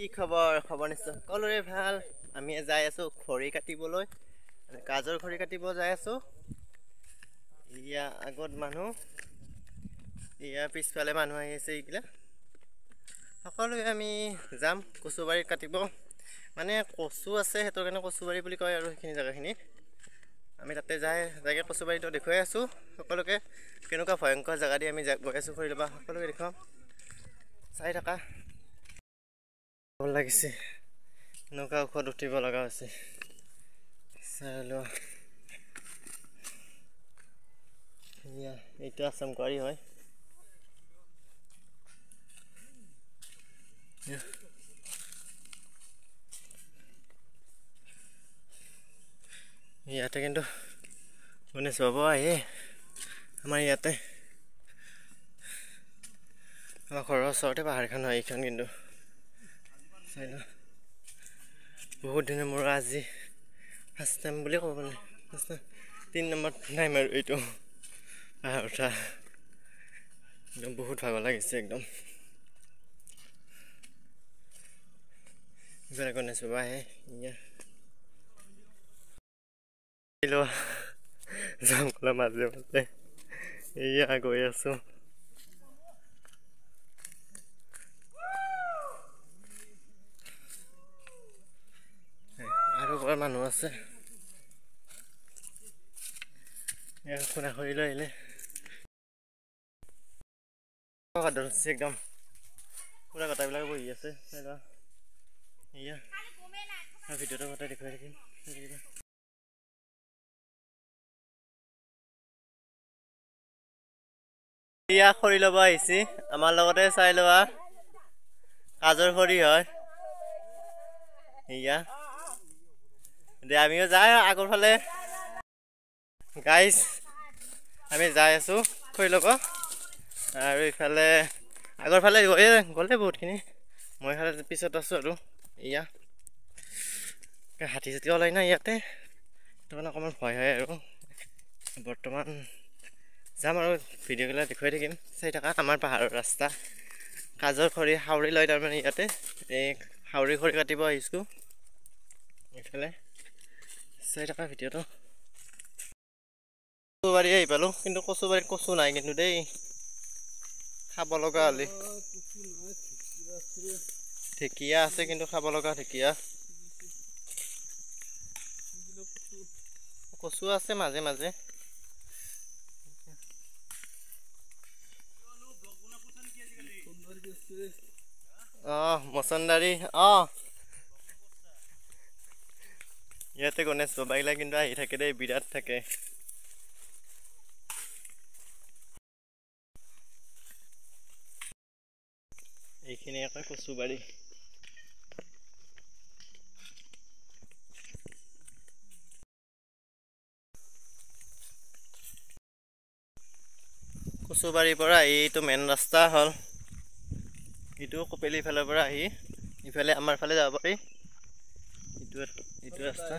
কি খবৰ নিশ্চয় সকলোৰে ভাল। আমি যাই আছো খৰি কাটিবলৈ, গাজৰ খৰি কাটিব যাই আছো। ইয়া আগত মানুহ, ইয়াৰ পিছফালে মানুহ আহি আছে। এইগিলা সকলোৱে আমি যাম কচুবাৰী কাটিব। মানে কচু আছে, সেইটোৰ কাৰণে কচুবাৰী বুলি কয়। আৰু সেইখিনি জেগাখিনি আমি তাতে যাই কচুবাৰীটো দেখুৱাই আছো সকলোকে। কেনেকুৱা ভয়ংকৰ জেগা দি আমি গৈ আছো খৰি ল'বা, সকলোকে দেখুৱাম। চাই থাকা। ভাল লাগিছে, এনেকুৱা ওখত উঠিব লগা হৈছে। চাই লোৱা, এইটো আছাম কোৱাৰী হয়। ইয়াতে কিন্তু গণেশ বাবা আহে আমাৰ ইয়াতে। আমাৰ ঘৰৰ ওচৰতে পাহাৰখন হয় এইখন। কিন্তু চাই লওঁ, বহুত দিনৰ মূৰত আজি ফাৰ্ষ্ট টাইম বুলি ক'ব পাৰি। 3 নম্বৰ টাইম আৰু এইটো পাহাৰ উঠা। একদম বহুত ভাগৰ লাগিছে একদম। ইফালে গণেশ বাবা আহে। যাম কলা মাজে মাজে এয়া গৈ আছো। আৰু বৰ মানুহ আছে। খুনা খৰি লৈ আহিলে একদম পুৰা কটাবিলাক বহি আছে। এয়া ভিডিঅ'টো কটাই দেখুৱাই থাকিম। এয়া খৰি ল'ব আহিছে আমাৰ লগতে। চাই লোৱা, কাজৰ খৰি হয় এয়া। আমিও যাই আগৰ ফালে গাইজ, আমি যাই আছো খৰি ল'ব। আৰু ইফালে আগৰ ফালে গ'লে বহুতখিনি, মই ফালে পিছত আছো। আৰু এয়া হাতী চাতী ওলাই না ইয়াতে, সেইটো কাৰণে অকণমান ভয় হয়। আৰু বৰ্তমান যাম আৰু ভিডিঅ'বিলাক দেখুৱাই থাকিম। চাই থাকা। আমাৰ পাহাৰৰ ৰাস্তা, কাজৰ খৰি হাউৰি লয় তাৰমানে ইয়াতে। এই হাউৰি খৰি কাটিব আহিছোঁ এইফালে। চাই থকা ভিডিঅ'টো। কচুবাৰী আহি পালোঁ, কিন্তু কচুবাৰীত কচু নাই কিন্তু দেই। খাব লগা হ'লে ঢেকীয়া আছে, কিন্তু খাব লগা ঢেকীয়া। কচু আছে মাজে মাজে। মচন্দাৰী ইয়াতে গণেশ বাবাগিলা কিন্তু আহি থাকে দেই, বিৰাট থাকে। এইখিনি আকৌ কচুবাৰী। কচুবাৰীৰ পৰা এইটো মেইন ৰাস্তা হ'ল। এইটো কপিলী ফালৰ পৰা আহি ইফালে আমাৰ ফালে যাব পাৰি। এইটো ৰাস্তা,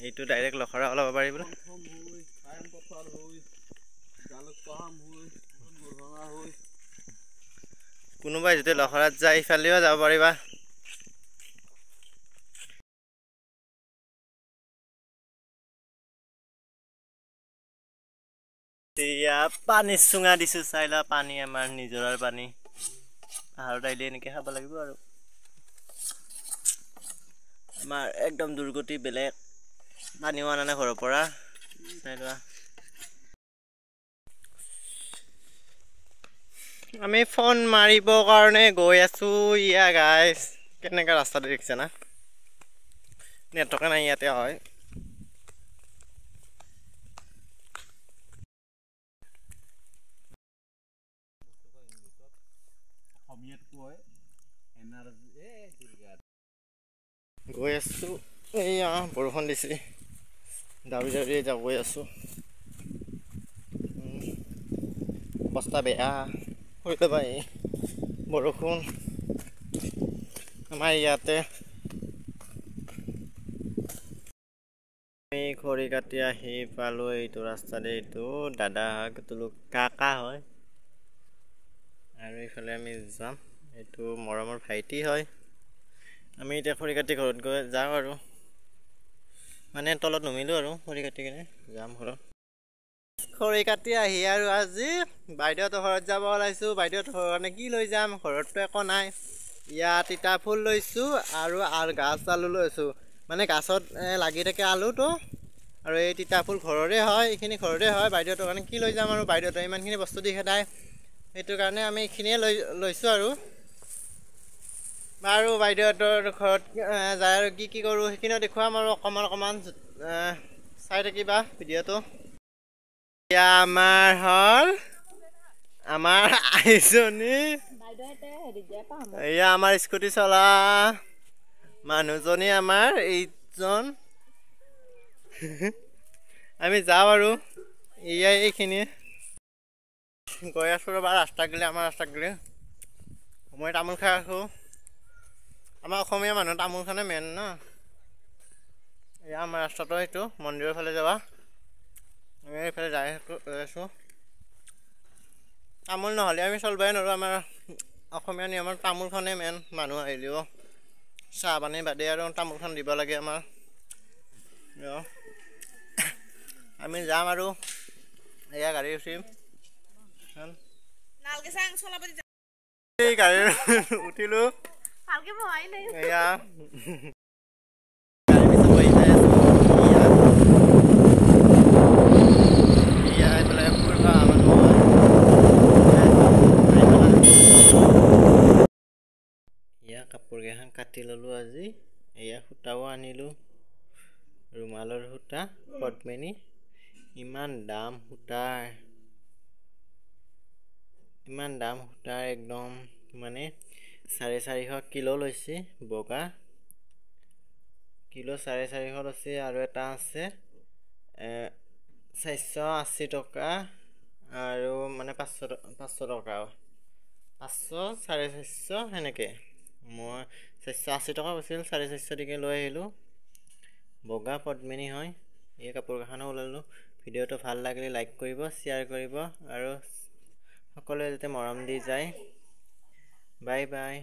এইটো ডাইৰেক্ট লখৰা ওলাব পাৰি বোলে। কোনোবাই যদি লখৰাত যায় ইফালেও যাব পাৰিবা। এতিয়া পানীৰ চুঙা দিছো, চাই লোৱা। পানী আমাৰ নিজৰাৰ পানী, পাহাৰত আহিলে এনেকে খাব লাগিব। আৰু আমাৰ একদম দুৰ্গতি বেলেগ, পানীও অনা নাই ঘৰৰ পৰা। চাই লোৱা, আমি ফোন মাৰিব কাৰণে গৈ আছো। ইয়া গাইছ, কেনেকা ৰাস্তাটো দেখিছে না? নেটৱৰ্কে নাই ইয়াতে হয়। গৈ আছো, এইয়া বৰষুণ দিছে, দাউৰি দাউৰি গৈ আছো। অৱস্থা বেয়া হৈ যাবা। এই বৰষুণ আমাৰ ইয়াতে। আমি খৰি কাটি আহি পালো এইটো ৰাস্তাতে। এইটো দাদা কাকা হয়। আৰু এইফালে আমি যাম। এইটো মৰমৰ ভাইটি হয়। আমি এতিয়া খৰি কাটি ঘৰত গৈ যাওঁ আৰু মানে তলত নুমিলোঁ আৰু খৰি কাটি কিনে যাম ঘৰত। খৰি কাটি আহি আৰু আজি বাইদেউহঁতৰ ঘৰত যাব ওলাইছোঁ। বাইদেউহঁতৰ ঘৰৰ কাৰণে কি লৈ যাম, ঘৰততো একো নাই। ইয়াত তিতা ফুল লৈছোঁ আৰু গাছ আলু লৈছোঁ। মানে গাছত লাগি থাকে আলুটো, আৰু এই তিতা ফুল ঘৰৰে হয়, এইখিনি ঘৰৰে হয়। বাইদেউহঁতৰ কাৰণে কি লৈ যাম আৰু বাইদেউহঁতে ইমানখিনি বস্তু দি খেদায়, সেইটো কাৰণে আমি এইখিনিয়ে লৈছোঁ আৰু। বাৰু বাইদেউহঁতৰ ঘৰত যায় আৰু কি কৰোঁ সেইখিনিও দেখুৱাম আৰু অকণমান চাই থাকিবা ভিডিঅ'টো। এতিয়া আমাৰ হ'ল আমাৰ আইজনী, এয়া আমাৰ স্কুটি চলা মানুহজনী, আমাৰ এইজন। আমি যাওঁ আৰু এয়া এইখিনিয়ে গৈ আছোঁ ৰ'বা, ৰাস্তা গ'লে আমাৰ ৰাস্তা গ'লে মই তামোল খাই আছোঁ। আমাৰ অসমীয়া মানুহ তামোল খানে মেইন ন। এয়া আমাৰ ৰাস্তাটো, সেইটো মন্দিৰৰ ফালে যাবা, আমি এইফালে যাই আছোঁ। তামোল নহ'লে আমি চলিবই নোৱাৰোঁ। আমাৰ অসমীয়া নিয়মত তামোলখনেই মেইন, মানুহ আহিলেও চাহ পানী বাদে আৰু তামোলখন দিব লাগে আমাৰ। আমি যাম আৰু এয়া গাড়ী উঠিম, গাড়ী উঠিলোঁ এয়া কাপোৰ কেইখন কাটি ল'লোঁ আজি। এয়া সূতাও আনিলোঁ, ৰুমালৰ সূতা পদ্মিনী। ইমান দাম সূতাৰ, ইমান দাম সূতাৰ, একদম মানে 450 কিলো লৈছে। বগা কিলো 450 লৈছে, আৰু এটা আছে 480 টকা, আৰু মানে 500 টকা, 500 450 সেনেকৈ। মই 480 টকা কৈছিল, 450 টকা লৈ আহিলোঁ। বগা পদ্মিনী হয়। এই কাপোৰ কেইখনো ওলালোঁ। ভিডিঅ'টো ভাল লাগিলে লাইক কৰিব, শ্বেয়াৰ কৰিব, আৰু সকলোৱে যাতে মৰম দি যায়। Bye bye.